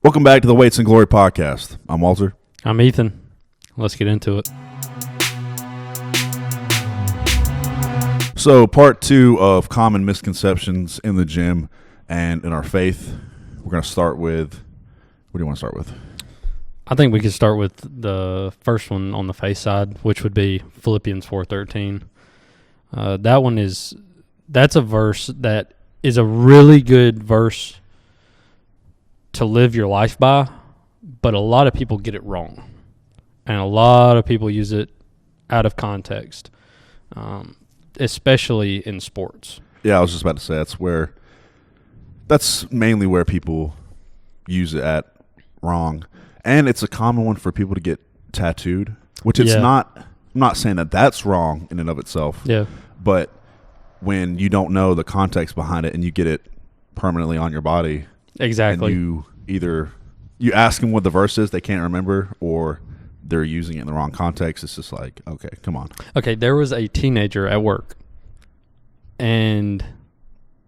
Welcome back to the Weights and Glory podcast. I'm Walter. I'm Ethan. Let's get into it. So, part 2 of common misconceptions in the gym and in our faith. We're going to start with, what do you want to start with? I think we could start with the first one on the faith side, which would be Philippians 4:13. That's a verse that is a really good verse to live your life by, but a lot of people get it wrong, and a lot of people use it out of context, especially in sports. Yeah, I was just about to say that's mainly where people use it at wrong, and it's a common one for people to get tattooed, which it's not. I'm not saying that that's wrong in and of itself. Yeah, but when you don't know the context behind it and you get it permanently on your body. Exactly. And you ask them what the verse is, they can't remember, or they're using it in the wrong context. It's just like, okay, come on. Okay, there was a teenager at work, and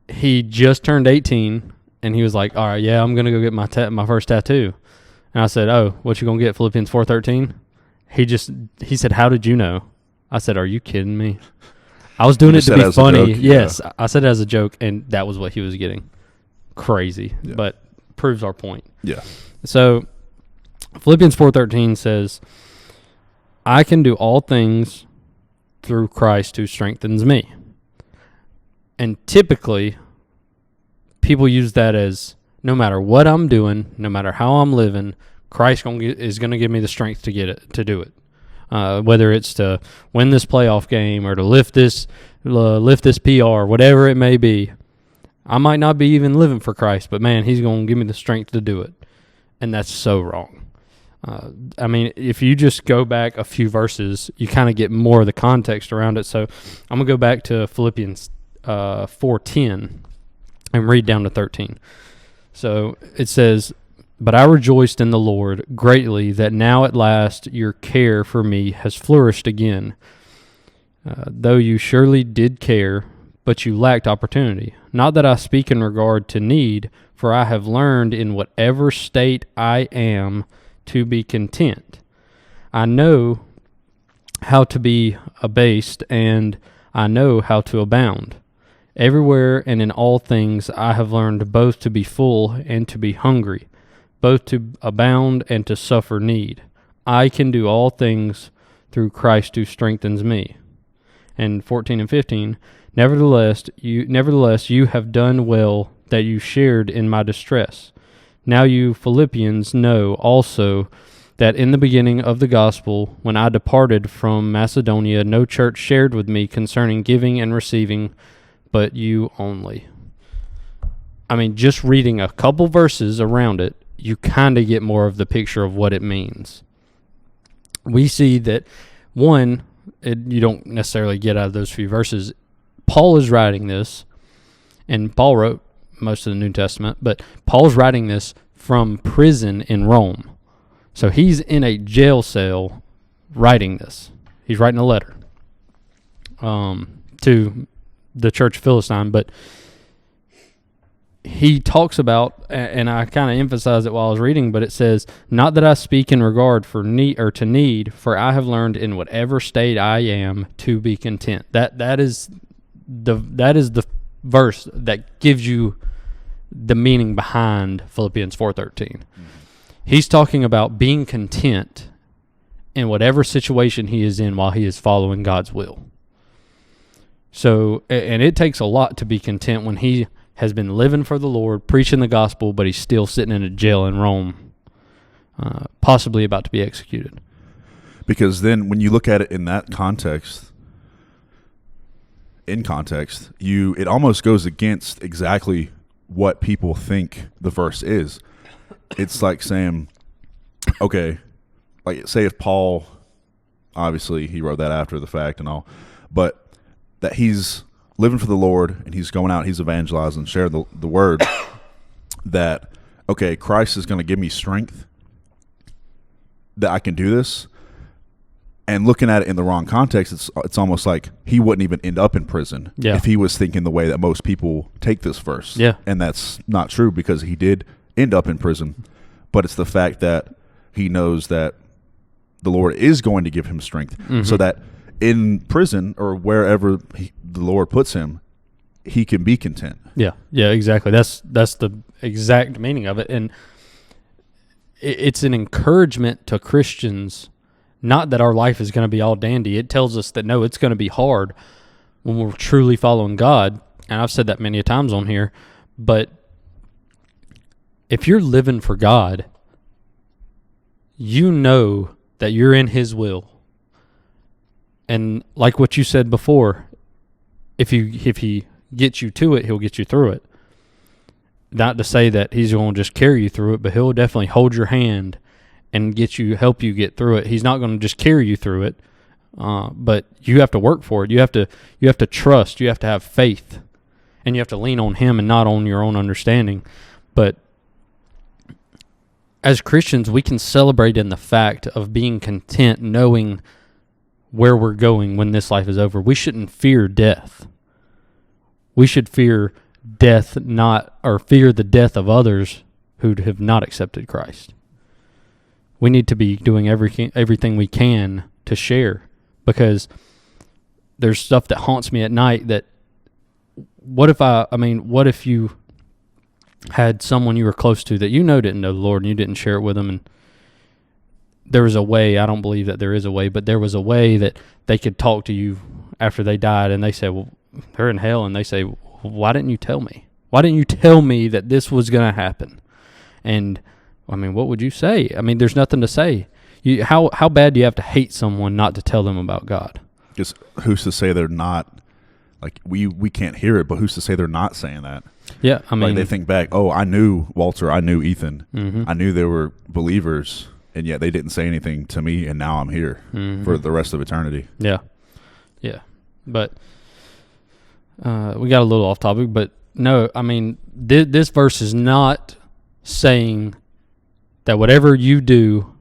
he just turned 18, and he was like, all right, yeah, I'm going to go get my first tattoo. And I said, oh, what you going to get, Philippians 4:13? He said, how did you know? I said, are you kidding me? I was doing it to be funny. Yes, yeah. I said it as a joke, and that was what he was getting. Crazy, yeah. But proves our point. Yeah. So Philippians 4:13 says, I can do all things through Christ who strengthens me. And typically, people use that as no matter what I'm doing, no matter how I'm living, Christ is going to give me the strength to do it. Whether it's to win this playoff game or to lift this PR, whatever it may be. I might not be even living for Christ, but man, he's going to give me the strength to do it. And that's so wrong. I mean, if you just go back a few verses, you kind of get more of the context around it. So I'm going to go back to Philippians 4:10 and read down to 13. So it says, but I rejoiced in the Lord greatly that now at last your care for me has flourished again. Though you surely did care, but you lacked opportunity. Not that I speak in regard to need, for I have learned in whatever state I am to be content. I know how to be abased, and I know how to abound. Everywhere and in all things I have learned both to be full and to be hungry, both to abound and to suffer need. I can do all things through Christ who strengthens me. And 14 and 15, Nevertheless, you have done well that you shared in my distress. Now you Philippians know also that in the beginning of the gospel, when I departed from Macedonia, no church shared with me concerning giving and receiving, but you only. I mean, just reading a couple verses around it, you kind of get more of the picture of what it means. We see that, one, you don't necessarily get out of those few verses. Paul is writing this, and Paul wrote most of the New Testament, but Paul's writing this from prison in Rome. So he's in a jail cell writing this. He's writing a letter to the church of Philistine, but he talks about, and I kind of emphasize it while I was reading, but it says, not that I speak in regard for need or to need, for I have learned in whatever state I am to be content. That is the verse that gives you the meaning behind Philippians 4:13. Mm-hmm. He's talking about being content in whatever situation he is in while he is following God's will. So, and it takes a lot to be content when he has been living for the Lord, preaching the gospel, but he's still sitting in a jail in Rome, possibly about to be executed. Because then when you look at it in that context, it almost goes against exactly what people think the verse is. It's like saying, okay, like say if Paul, obviously he wrote that after the fact and all, but that he's living for the Lord and he's going out, he's evangelizing, sharing the word, that, okay, Christ is going to give me strength that I can do this. And looking at it in the wrong context, it's almost like he wouldn't even end up in prison if he was thinking the way that most people take this verse. Yeah. And that's not true, because he did end up in prison. but it's the fact that he knows that the Lord is going to give him strength, so that in prison or wherever the Lord puts him, he can be content. Yeah, exactly. That's the exact meaning of it, and it's an encouragement to Christians. Not that our life is going to be all dandy. It tells us that no, it's going to be hard when we're truly following God. And I've said that many a times on here, but if you're living for God, you know that you're in His will. And like what you said before, if He gets you to it, He'll get you through it. Not to say that He's going to just carry you through it, but He'll definitely hold your hand and help you get through it. He's not going to just carry you through it, but you have to work for it. You have to trust. You have to have faith, and you have to lean on Him and not on your own understanding. But as Christians, we can celebrate in the fact of being content, knowing where we're going when this life is over. We shouldn't fear death. We should fear death, fear the death of others who have not accepted Christ. We need to be doing everything we can to share, because there's stuff that haunts me at night that what if you had someone you were close to that didn't know the Lord, and you didn't share it with them, and there was a way, I don't believe that there is a way, but there was a way that they could talk to you after they died, and they said, well, they're in hell, and they say, why didn't you tell me? Why didn't you tell me that this was going to happen? And what would you say? There's nothing to say. How bad do you have to hate someone not to tell them about God? Because who's to say they're not, like, we can't hear it, but who's to say they're not saying that? Yeah, like they think back, oh, I knew Walter, I knew Ethan, I knew they were believers, and yet they didn't say anything to me, and now I'm here for the rest of eternity. Yeah. But we got a little off topic, but no, this verse is not saying that whatever you do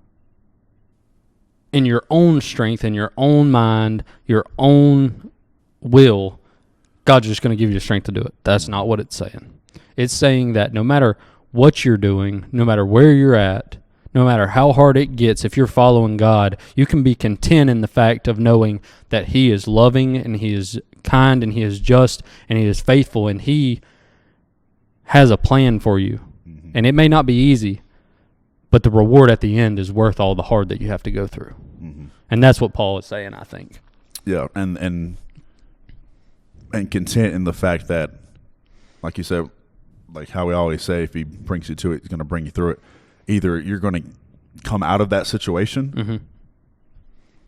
in your own strength, in your own mind, your own will, God's just going to give you the strength to do it. That's not what it's saying. It's saying that no matter what you're doing, no matter where you're at, no matter how hard it gets, if you're following God, you can be content in the fact of knowing that He is loving, and He is kind, and He is just, and He is faithful, and He has a plan for you. And it may not be easy, but the reward at the end is worth all the hard that you have to go through. And that's what Paul is saying, I think. Yeah, and content in the fact that, like you said, like how we always say, if He brings you to it, He's going to bring you through it. Either you're going to come out of that situation.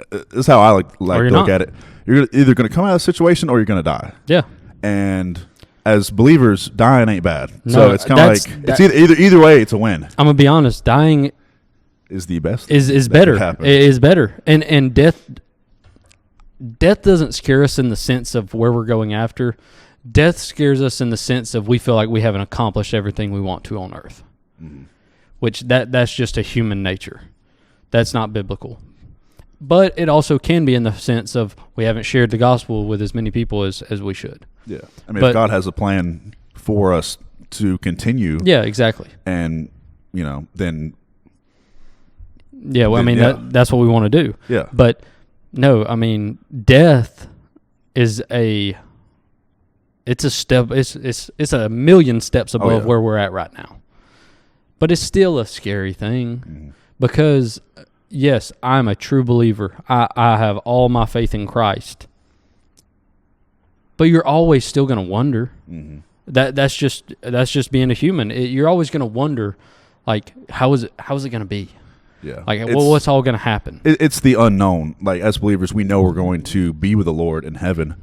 This is how I like to look at it. You're either going to come out of the situation or you're going to die. Yeah. And as believers, dying ain't bad. No, so it's kind of like it's either way, it's a win. I'm gonna be honest. Dying is the best. Is better. It is better. And death doesn't scare us in the sense of where we're going after. Death scares us in the sense of we feel like we haven't accomplished everything we want to on earth. Which that's just a human nature. That's not biblical. But it also can be in the sense of we haven't shared the gospel with as many people as we should. Yeah. If God has a plan for us to continue. Yeah, exactly. And, then. Yeah, well, that's what we want to do. Yeah. But, no, death is it's a step, it's a million steps above where we're at right now. But it's still a scary thing because, yes, I'm a true believer. I have all my faith in Christ. But you're always still going to wonder. That's just being a human. You're always going to wonder, like, how is it going to be? Yeah. Like, what's all going to happen? It's the unknown. Like, as believers, we know we're going to be with the Lord in heaven,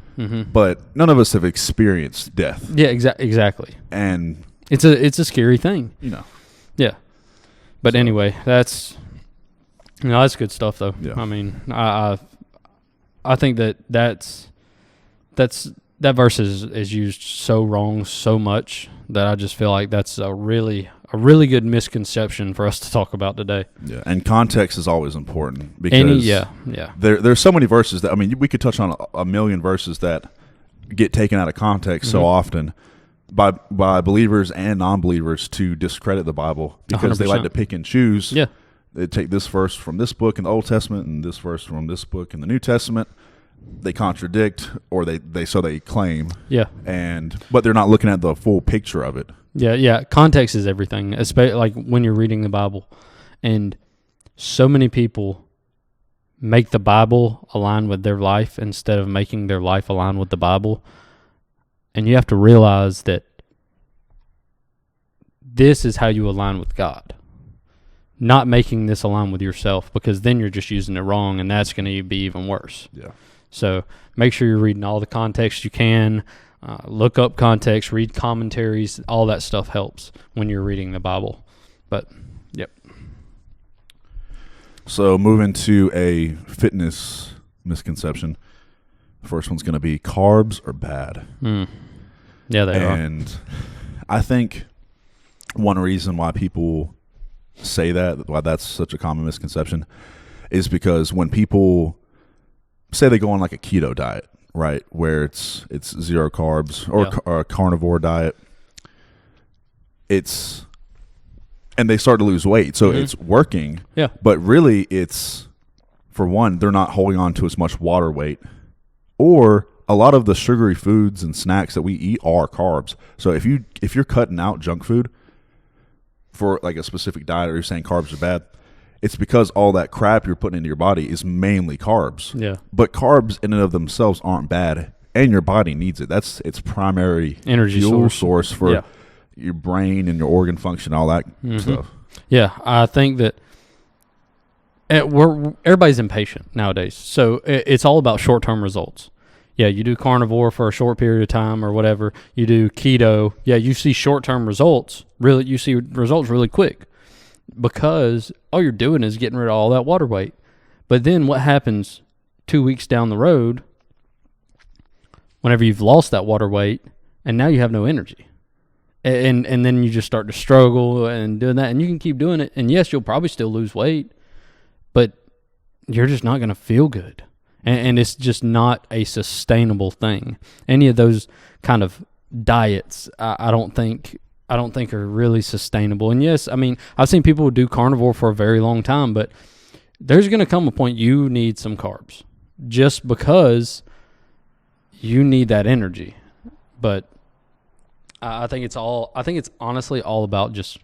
but none of us have experienced death. Yeah, exactly. And it's a scary thing. Yeah. But anyway, that's good stuff, though. Yeah. I think that verse is used so wrong so much that I just feel like that's a really good misconception for us to talk about today. Yeah, and context is always important because there's so many verses that we could touch on a million verses that get taken out of context so often, by believers and non-believers to discredit the Bible because they like 100%. to pick and choose. Yeah. They take this verse from this book in the Old Testament and this verse from this book in the New Testament. They contradict, or they claim. Yeah. But they're not looking at the full picture of it. Yeah. Context is everything, especially like when you're reading the Bible. And so many people make the Bible align with their life instead of making their life align with the Bible. And you have to realize that this is how you align with God. Not making this align with yourself, because then you're just using it wrong, and that's going to be even worse. Yeah. So make sure you're reading all the context you can. Look up context, read commentaries. All that stuff helps when you're reading the Bible. But, yep. So moving to a fitness misconception. The first one's going to be carbs are bad. Yeah, they are. And I think one reason why people say that, why that's such a common misconception, is because when people say they go on like a keto diet, right, where it's zero carbs, or a carnivore diet, and they start to lose weight, so it's working. Yeah. But really, it's, for one, they're not holding on to as much water weight, or a lot of the sugary foods and snacks that we eat are carbs. So if you're cutting out junk food for like a specific diet, or you're saying carbs are bad, it's because all that crap you're putting into your body is mainly carbs. Yeah. But carbs in and of themselves aren't bad, and your body needs it. That's its primary Energy fuel source. for your brain and your organ function, all that stuff. Yeah, I think that everybody's impatient nowadays. So it's all about short-term results. Yeah, you do carnivore for a short period of time or whatever. You do keto. Yeah, you see short-term results. Really, you see results really quick, because all you're doing is getting rid of all that water weight. But then what happens 2 weeks down the road, whenever you've lost that water weight and now you have no energy? And then you just start to struggle and doing that. And you can keep doing it. And yes, you'll probably still lose weight, but you're just not going to feel good. And it's just not a sustainable thing. Any of those kind of diets, I don't think are really sustainable. And yes, I mean, I've seen people do carnivore for a very long time, but there's going to come a point you need some carbs just because you need that energy. But I think it's honestly all about just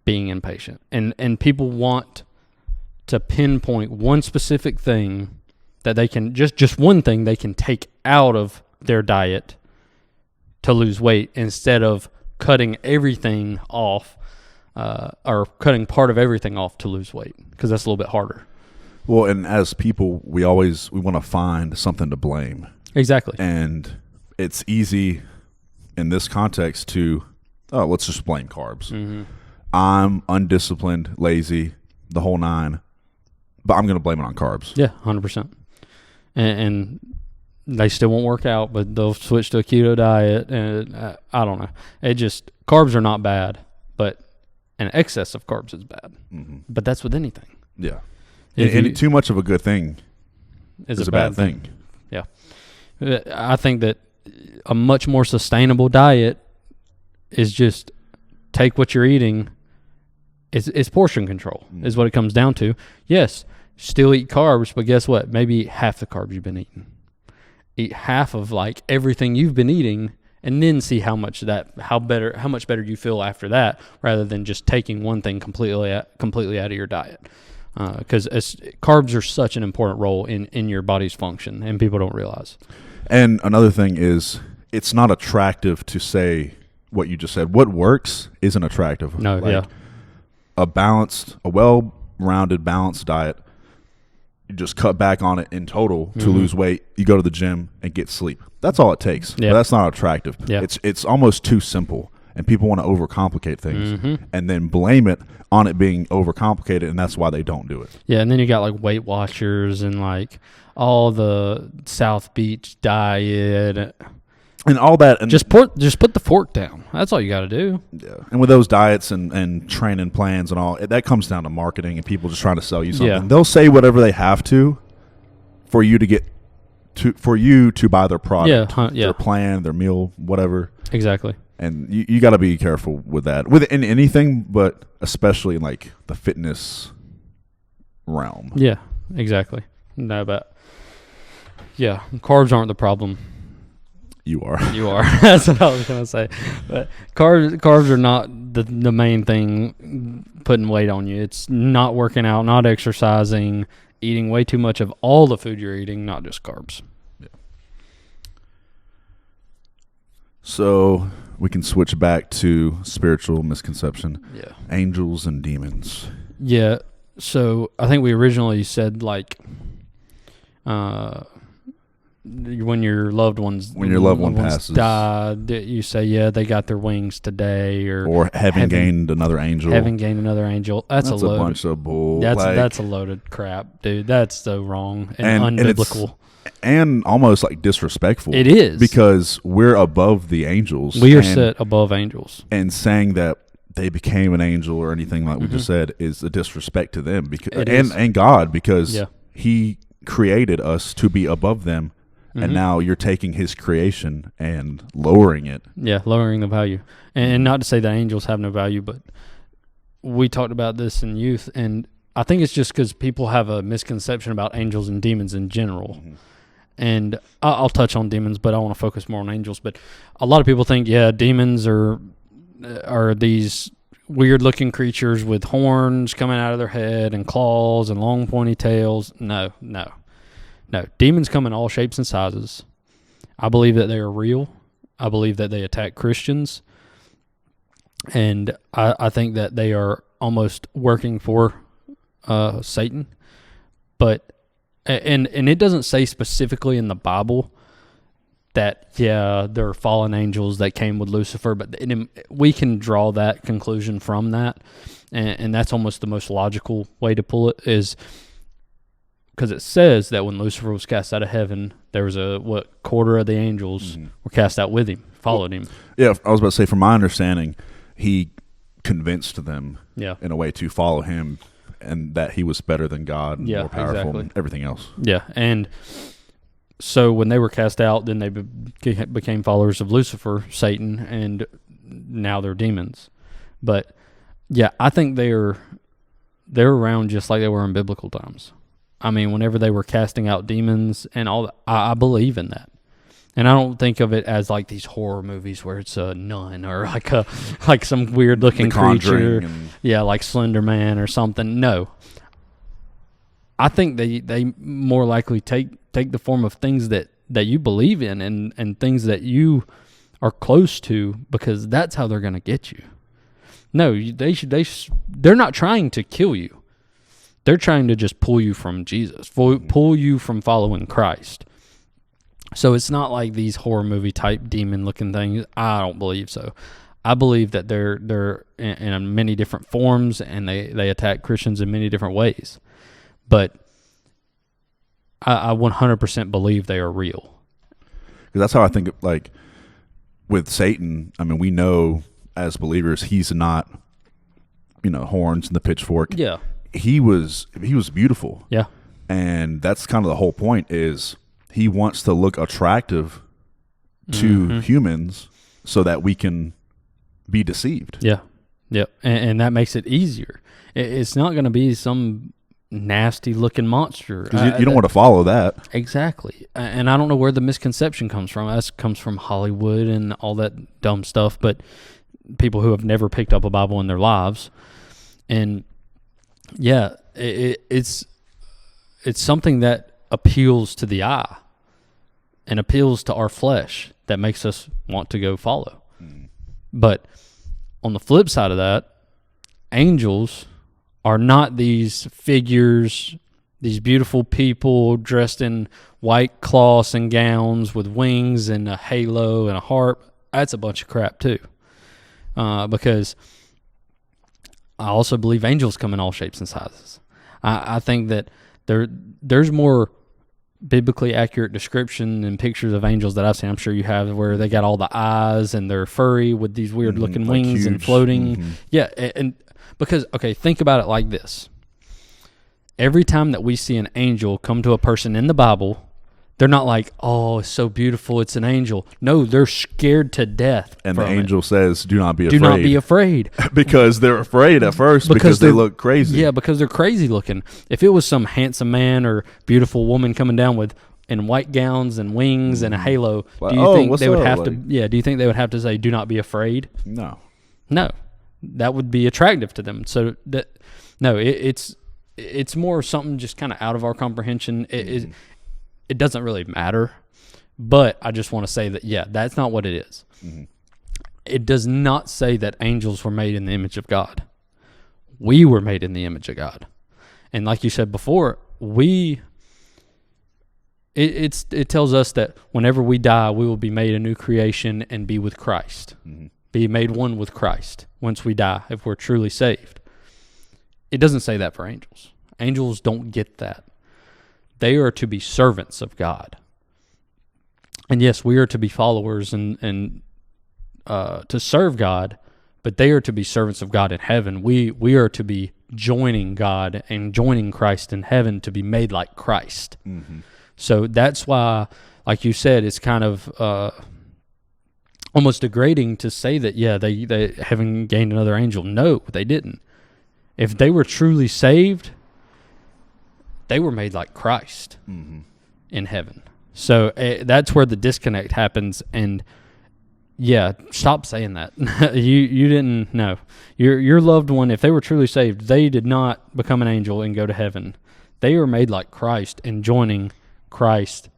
being impatient. And people want to pinpoint one specific thing that they can, just one thing they can take out of their diet to lose weight, instead of cutting everything off, or cutting part of everything off to lose weight, because that's a little bit harder. Well, and as people, we want to find something to blame. Exactly. And it's easy in this context to, let's just blame carbs. I'm undisciplined, lazy, the whole nine, but I'm going to blame it on carbs. Yeah, 100%. And they still won't work out, but they'll switch to a keto diet, and I don't know. Carbs are not bad, but an excess of carbs is bad. But that's with anything. Yeah. And too much of a good thing is a bad thing. Yeah. I think that a much more sustainable diet is just take what you're eating. It's portion control is what it comes down to. Yes, still eat carbs, but guess what? Maybe eat half the carbs you've been eating. Eat half of like everything you've been eating, and then see how much better you feel after that, rather than just taking one thing completely out of your diet. Because carbs are such an important role in your body's function, and people don't realize. And another thing is, it's not attractive to say what you just said. What works isn't attractive. No, a well-rounded, balanced diet, you just cut back on it in total to lose weight. You go to the gym and get sleep. That's all it takes. Yeah. But that's not attractive. Yeah. It's almost too simple, and people want to overcomplicate things and then blame it on it being overcomplicated, and that's why they don't do it. Yeah, and then you got like Weight Watchers and like all the South Beach diet and all that. And just put the fork down. That's all you got to do. Yeah. And with those diets and training plans and all, that comes down to marketing and people just trying to sell you something. Yeah. They'll say whatever they have to for you to buy their product, their plan, their meal, whatever. Exactly. And you got to be careful with that, in anything, but especially in like the fitness realm. Yeah, exactly. No, but yeah, carbs aren't the problem. You are. That's what I was gonna say. But carbs are not the main thing putting weight on you. It's not working out, not exercising, eating way too much of all the food you're eating, not just carbs. Yeah. So we can switch back to spiritual misconception. Yeah. Angels and demons. Yeah. So I think we originally said like when your loved ones passes, died, you say, yeah, they got their wings today, or having gained another angel. That's a bunch of bull. That's a loaded crap, dude. That's so wrong and unbiblical. And almost like disrespectful. It is. Because we're above the angels. We are set above angels. And saying that they became an angel or anything like we just said is a disrespect to them and God, because he created us to be above them. And now you're taking his creation and lowering it. Yeah, lowering the value. And not to say that angels have no value, but we talked about this in youth, and I think it's just because people have a misconception about angels and demons in general. Mm-hmm. And I'll touch on demons, but I want to focus more on angels. But a lot of people think, demons are these weird-looking creatures with horns coming out of their head and claws and long pointy tails. No. Demons come in all shapes and sizes. I believe that they are real. I believe that they attack Christians. And I think that they are almost working for Satan. But and it doesn't say specifically in the Bible that, they're fallen angels that came with Lucifer. But we can draw that conclusion from that. And that's almost the most logical way to pull it, is because it says that when Lucifer was cast out of heaven, there was quarter of the angels were cast out with him, followed him. Yeah, I was about to say, from my understanding, he convinced them in a way to follow him, and that he was better than God and more powerful than everything else. Yeah, and so when they were cast out, then they became followers of Lucifer, Satan, and now they're demons. But I think they're around just like they were in biblical times. I mean, whenever they were casting out demons and all that, I believe in that. And I don't think of it as like these horror movies where it's a nun or like some weird looking creature. Like Slender Man or something. No. I think they more likely take the form of things that you believe in and things that you are close to, because that's how they're going to get you. No, they're not trying to kill you. They're trying to just pull you from Jesus, pull you from following Christ. So it's not like these horror movie type demon looking things. I don't believe so. I believe that they're in many different forms, and they attack Christians in many different ways. But I 100% believe they are real. Because that's how I think, like, with Satan, I mean, we know as believers he's not, horns and the pitchfork. Yeah. He was beautiful. Yeah. And that's kind of the whole point, is he wants to look attractive to humans so that we can be deceived. Yeah. Yep. And that makes it easier. It's not going to be some nasty looking monster. Because you don't want to follow that. Exactly. And I don't know where the misconception comes from. That comes from Hollywood and all that dumb stuff, but people who have never picked up a Bible in their lives. And it's something that appeals to the eye and appeals to our flesh that makes us want to go follow. But on the flip side of that, angels are not these figures, these beautiful people dressed in white cloths and gowns with wings and a halo and a harp. That's a bunch of crap too. Because I also believe angels come in all shapes and sizes. I think that there's more biblically accurate description and pictures of angels that I've seen. I'm sure you have, where they got all the eyes and they're furry with these weird looking wings and floating. Yeah, and because, think about it like this. Every time that we see an angel come to a person in the Bible, They're not like, oh, it's so beautiful, it's an angel. No, they're scared to death. And the from angel it. says, do not be afraid. Do not be afraid. Because they're afraid at first because they look crazy. Yeah, because they're crazy looking. If it was some handsome man or beautiful woman coming down in white gowns and wings and a halo, Well, do you think what's they would up? have to? Yeah, do you think they would have to say, "Do not be afraid"? No. No, that would be attractive to them. So it's more something just kind of out of our comprehension. It doesn't really matter, but I just want to say that that's not what it is. Mm-hmm. It does not say that angels were made in the image of God. We were made in the image of God, and like you said before, It tells us that whenever we die, we will be made a new creation and be with Christ. Mm-hmm. Be made one with Christ once we die, if we're truly saved. It doesn't say that for angels. Angels don't get that. They are to be servants of God. And yes, we are to be followers and to serve God, but they are to be servants of God in heaven. We are to be joining God and joining Christ in heaven to be made like Christ. Mm-hmm. So that's why, like you said, it's kind of almost degrading to say that, they haven't gained another angel. No, they didn't. If they were truly saved, they were made like Christ in heaven. So that's where the disconnect happens. And stop saying that. you didn't know. Your loved one, if they were truly saved, they did not become an angel and go to heaven. They were made like Christ and joining Christ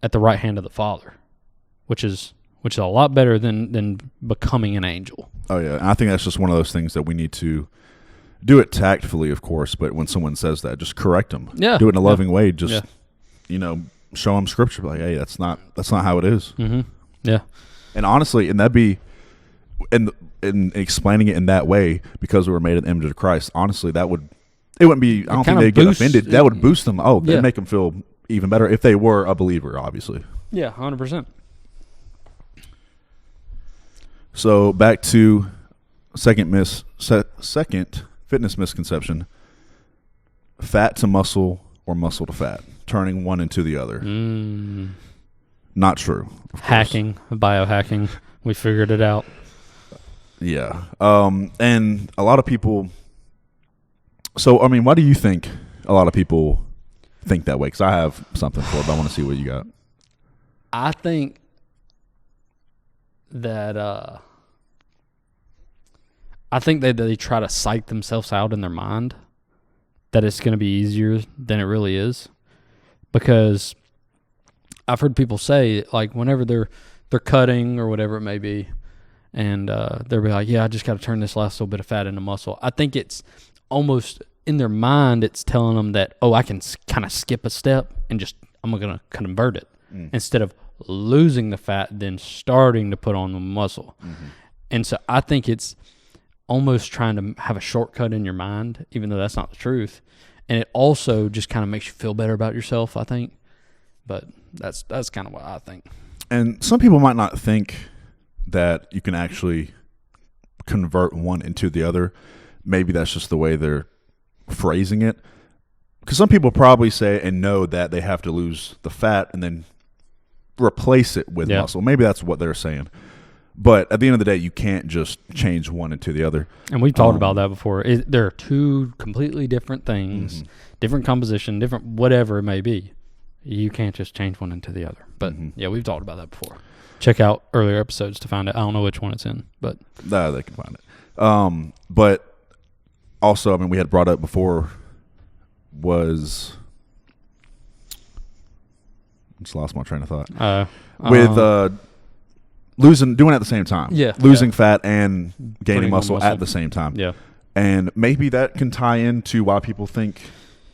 at the right hand of the Father, which is a lot better than becoming an angel. Oh yeah, and I think that's just one of those things that we need to do it tactfully, of course. But when someone says that, just correct them. Yeah, do it in a loving way. Just show them scripture. Like, hey, that's not how it is. Mm-hmm. Yeah, and honestly, and that'd be in explaining it in that way because we were made in the image of Christ. Honestly, it wouldn't be. I don't think they'd get offended. That would boost them. Oh, that'd make them feel even better if they were a believer, obviously. Yeah, 100%. So back to second fitness misconception: fat to muscle or muscle to fat, turning one into the other. Not true. Hacking, biohacking. We figured it out. Yeah. And a lot of people. So I mean, why do you think a lot of people think that way? Because I have something for it, but I want to see what you got. I think that they try to psych themselves out in their mind that it's going to be easier than it really is, because I've heard people say, like, whenever they're cutting or whatever it may be, and they'll be like, I just got to turn this last little bit of fat into muscle. I think it's almost in their mind, it's telling them that, I can kind of skip a step and I'm going to convert it instead of losing the fat, then starting to put on the muscle. Mm-hmm. And so I think it's almost trying to have a shortcut in your mind, even though that's not the truth. And it also just kind of makes you feel better about yourself, I think. But that's kind of what I think. And some people might not think that you can actually convert one into the other. Maybe that's just the way they're phrasing it, because some people probably say and know that they have to lose the fat and then replace it with muscle. Maybe that's what they're saying, but at the end of the day, you can't just change one into the other. And we've talked about that before. There are two completely different things, different composition, different whatever it may be. You can't just change one into the other. But we've talked about that before. Check out earlier episodes to find out. I don't know which one it's in, but they can find it. But also, I mean, we had brought up before was just lost my train of thought. With doing it at the same time. Yeah. Losing fat and gaining muscle at the same time. Yeah. And maybe that can tie into why people think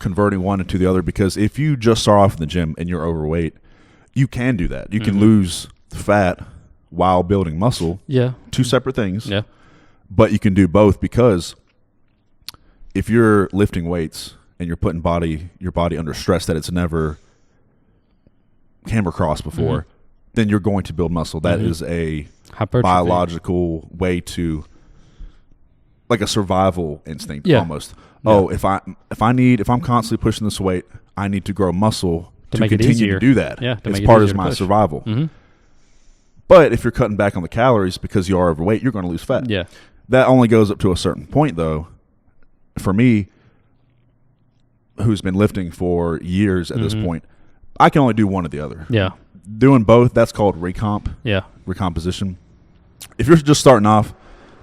converting one into the other, because if you just start off in the gym and you're overweight, you can do that. You can lose fat while building muscle. Yeah. Two separate things. Yeah. But you can do both, because if you're lifting weights and you're putting your body under stress that it's never came across before, then you're going to build muscle. That is a hypertrophy. Biological way to, like a survival instinct almost. Yeah. If I'm constantly pushing this weight, I need to grow muscle to make it continue easier. to do that. Yeah, to it's make it part easier of to my push. survival. Mm-hmm. But if you're cutting back on the calories because you are overweight, you're going to lose fat. Yeah. That only goes up to a certain point, though. For me, who's been lifting for years at this point, I can only do one or the other. Yeah. Doing both, that's called recomposition. If you're just starting off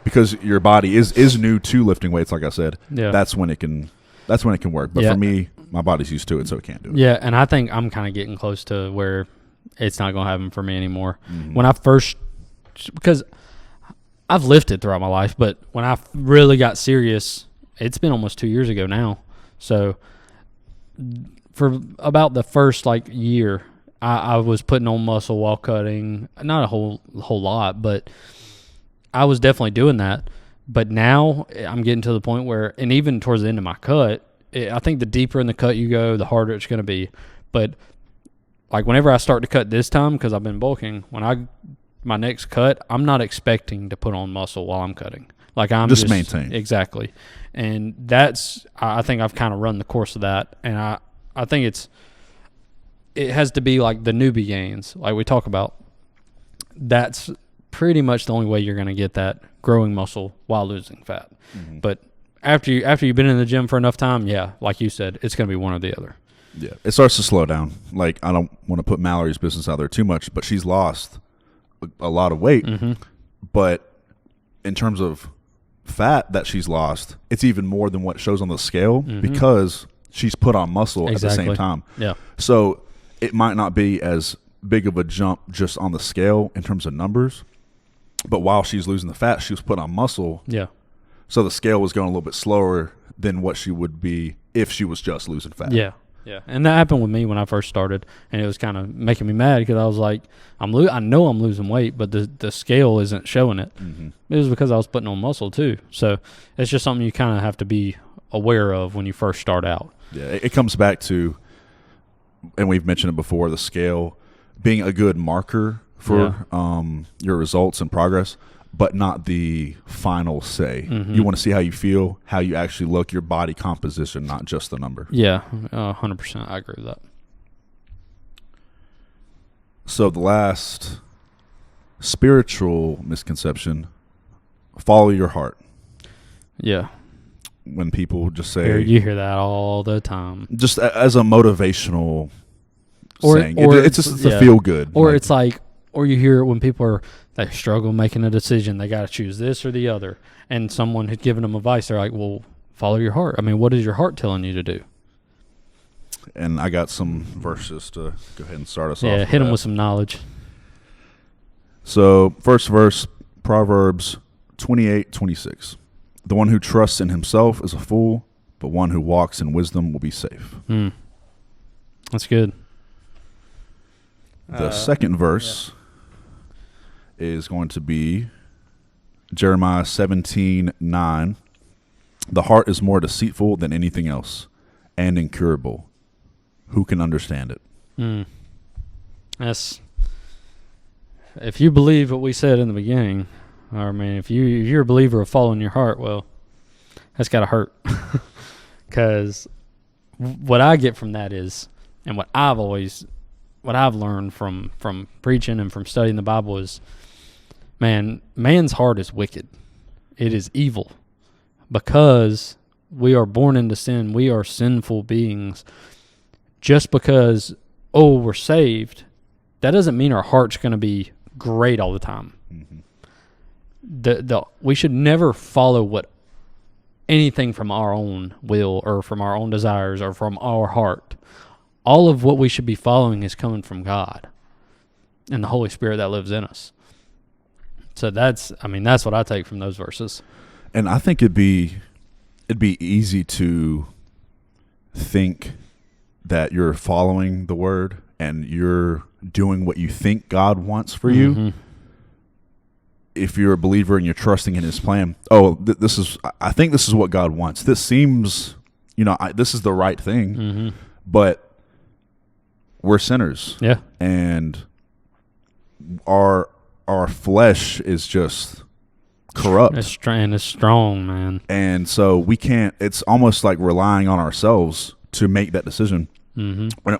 because your body is new to lifting weights, like I said, that's when it can work. But for me, my body's used to it, so it can't do it. Yeah, and I think I'm kind of getting close to where it's not going to happen for me anymore. Mm-hmm. When I first, because I've lifted throughout my life, but when I really got serious, it's been almost 2 years ago now. So for about the first year, I was putting on muscle while cutting. Not a whole lot, but I was definitely doing that. But now I'm getting to the point where, and even towards the end of my cut, I think the deeper in the cut you go, the harder it's going to be. But whenever I start to cut this time, because I've been bulking, my next cut, I'm not expecting to put on muscle while I'm cutting. I'm just maintain. Exactly. And I think I've kind of run the course of that. And I think it has to be like the newbie gains, like we talk about. That's pretty much the only way you're going to get that growing muscle while losing fat. Mm-hmm. But after you've been in the gym for enough time, yeah, like you said, it's going to be one or the other. Yeah, it starts to slow down. I don't want to put Mallory's business out there too much, but she's lost a lot of weight. Mm-hmm. But in terms of fat that she's lost, it's even more than what shows on the scale because she's put on muscle at the same time. Yeah. So it might not be as big of a jump just on the scale in terms of numbers, but while she's losing the fat, she was put on muscle. Yeah. So the scale was going a little bit slower than what she would be if she was just losing fat. Yeah. Yeah. And that happened with me when I first started, and it was kind of making me mad because I was like, I know I'm losing weight, but the scale isn't showing it. Mm-hmm. It was because I was putting on muscle too. So it's just something you kind of have to be aware of when you first start out. Yeah. It comes back to, and we've mentioned it before, the scale being a good marker for your results and progress, but not the final say. Mm-hmm. You want to see how you feel, how you actually look, your body composition, not just the number. Yeah, 100%. I agree with that. So the last spiritual misconception, follow your heart. Yeah. When people just say... You hear that all the time. Just as a motivational saying. It's just a feel good. Or it's or you hear it when people they struggle making a decision. They got to choose this or the other. And someone had given them advice. They're like, well, follow your heart. I mean, what is your heart telling you to do? And I got some verses to go ahead and start us off. Yeah, hit them with some knowledge. So, first verse, Proverbs 28:26. The one who trusts in himself is a fool, but one who walks in wisdom will be safe. That's good. The second verse is going to be Jeremiah 17:9. The heart is more deceitful than anything else and incurable. Who can understand it? That's, if you believe what we said in the beginning, or I mean, if you're a believer of following your heart, well, that's got to hurt. Because what I get from that is, and what I've learned from preaching and from studying the Bible is, man's heart is wicked. It is evil. Because we are born into sin, we are sinful beings. Just because, we're saved, that doesn't mean our heart's going to be great all the time. Mm-hmm. We should never follow anything from our own will or from our own desires or from our heart. All of what we should be following is coming from God and the Holy Spirit that lives in us. So that's what I take from those verses. And I think it'd be easy to think that you're following the word and you're doing what you think God wants for you. If you're a believer and you're trusting in his plan, I think this is what God wants. This seems, this is the right thing, but we're sinners. Yeah. And our flesh is just corrupt. It's strong, man. And so we can't, it's almost like relying on ourselves to make that decision.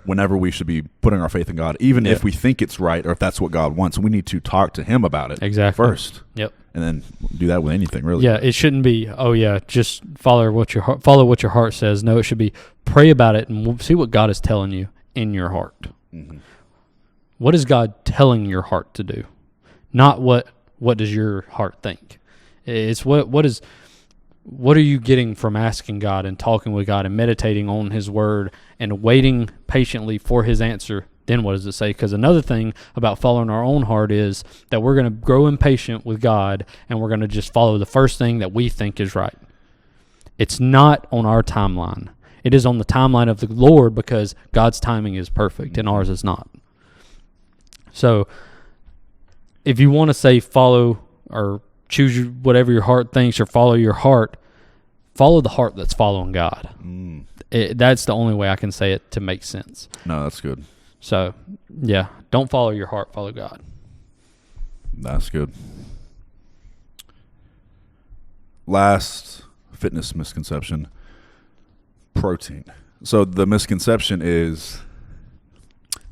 whenever we should be putting our faith in God, even if we think it's right or if that's what God wants. We need to talk to Him about it first. Yep. And then do that with anything, really. Yeah, it shouldn't be, just follow what your heart says. No, it should be pray about it and see what God is telling you in your heart. Mm-hmm. What is God telling your heart to do? Not what does your heart think. It's what are you getting from asking God and talking with God and meditating on His Word and waiting patiently for His answer? Then what does it say? Because another thing about following our own heart is that we're going to grow impatient with God and we're going to just follow the first thing that we think is right. It's not on our timeline. It is on the timeline of the Lord, because God's timing is perfect and ours is not. So if you want to say follow or choose whatever your heart thinks or follow your heart, follow the heart that's following God. That's the only way I can say it to make sense. No, that's good. So, yeah, don't follow your heart, follow God. That's good. Last fitness misconception, protein. So the misconception is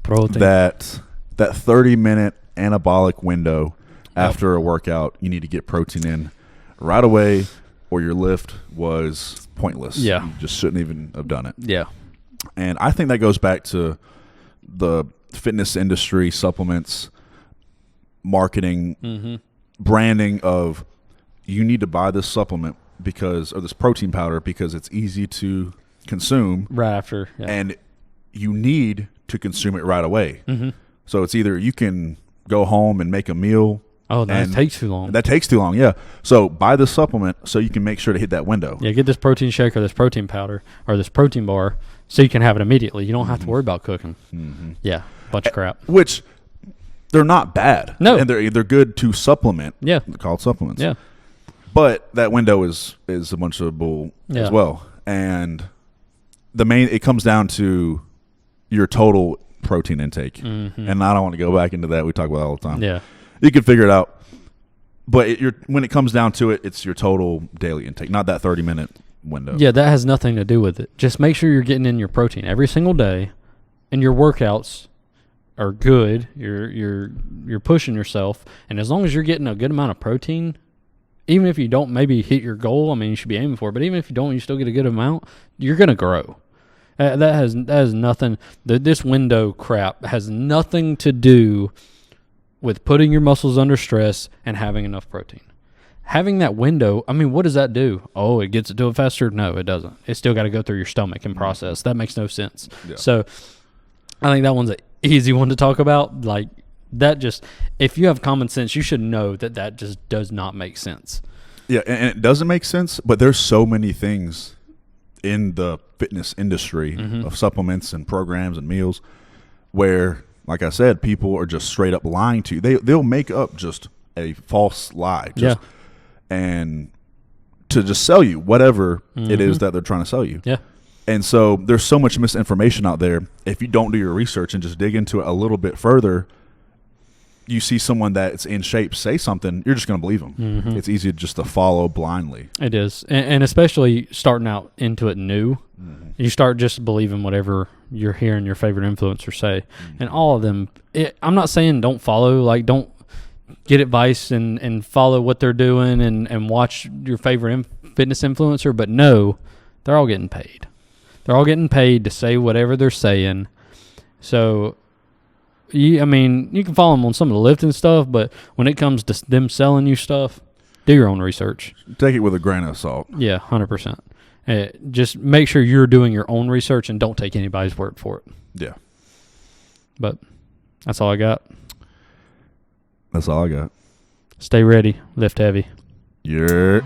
protein. that 30-minute anabolic window after a workout, you need to get protein in right away, or your lift was pointless. Yeah. You just shouldn't even have done it. Yeah. And I think that goes back to the fitness industry, supplements, marketing, branding of you need to buy this supplement or this protein powder because it's easy to consume. Right after. Yeah. And you need to consume it right away. So it's either you can go home and make a meal. Oh, that takes too long. That takes too long, yeah. So buy the supplement so you can make sure to hit that window. Yeah, get this protein shake or this protein powder or this protein bar so you can have it immediately. You don't have to worry about cooking. Yeah, bunch of crap. Which, they're not bad. No. And they're good to supplement. Yeah. They're called supplements. Yeah. But that window is a bunch of bull as well. And it comes down to your total protein intake. And I don't want to go back into that. We talk about it all the time. Yeah. You can figure it out. But when it comes down to it, it's your total daily intake, not that 30-minute window. Yeah, that has nothing to do with it. Just make sure you're getting in your protein every single day, and your workouts are good. You're pushing yourself, and as long as you're getting a good amount of protein, even if you don't maybe hit your goal, I mean, you should be aiming for it, but even if you don't, you still get a good amount, you're going to grow. That has nothing. This window crap has nothing to do with putting your muscles under stress and having enough protein. Having that window, I mean, what does that do? Oh, it gets it to it faster? No, it doesn't. It's still got to go through your stomach and process. That makes no sense. Yeah. So I think that one's an easy one to talk about. Like, that just, if you have common sense, you should know that just does not make sense. Yeah, and it doesn't make sense, but there's so many things in the fitness industry of supplements and programs and meals where, like I said, people are just straight up lying to you. They'll make up just a false lie. And to just sell you whatever it is that they're trying to sell you. Yeah. And so there's so much misinformation out there. If you don't do your research and just dig into it a little bit further, you see someone that's in shape say something, you're just going to believe them. It's easy just to follow blindly. It is. And especially starting out into it new, you start just believing whatever you're hearing your favorite influencer say. And all of them, I'm not saying don't follow, like don't get advice and follow what they're doing and watch your favorite fitness influencer, but no, they're all getting paid. They're all getting paid to say whatever they're saying. So, you can follow them on some of the lifting stuff, but when it comes to them selling you stuff, do your own research. Take it with a grain of salt. Yeah, 100%. Just make sure you're doing your own research and don't take anybody's word for it. Yeah. But that's all I got. That's all I got. Stay ready. Lift heavy. Yeah.